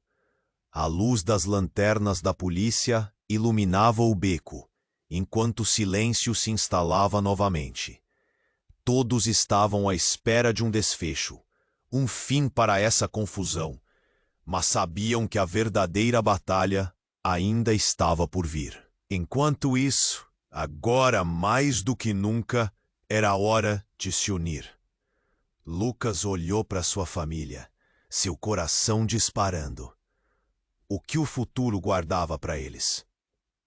A luz das lanternas da polícia iluminava o beco, enquanto o silêncio se instalava novamente. Todos estavam à espera de um desfecho, um fim para essa confusão, mas sabiam que a verdadeira batalha ainda estava por vir. Enquanto isso, agora mais do que nunca, era a hora de se unir. Lucas olhou para sua família, seu coração disparando. O que o futuro guardava para eles?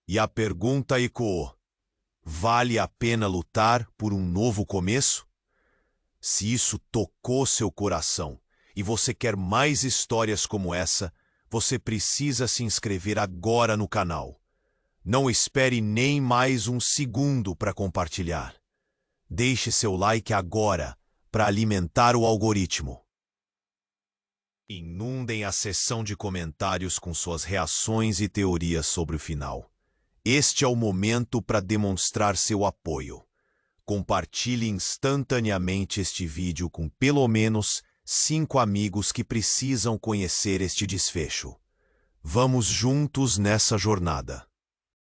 E a pergunta ecoou: vale a pena lutar por um novo começo? Se isso tocou seu coração e você quer mais histórias como essa, você precisa se inscrever agora no canal. Não espere nem mais um segundo para compartilhar. Deixe seu like agora para alimentar o algoritmo. Inundem a seção de comentários com suas reações e teorias sobre o final. Este é o momento para demonstrar seu apoio. Compartilhe instantaneamente este vídeo com pelo menos 5 amigos que precisam conhecer este desfecho. Vamos juntos nessa jornada.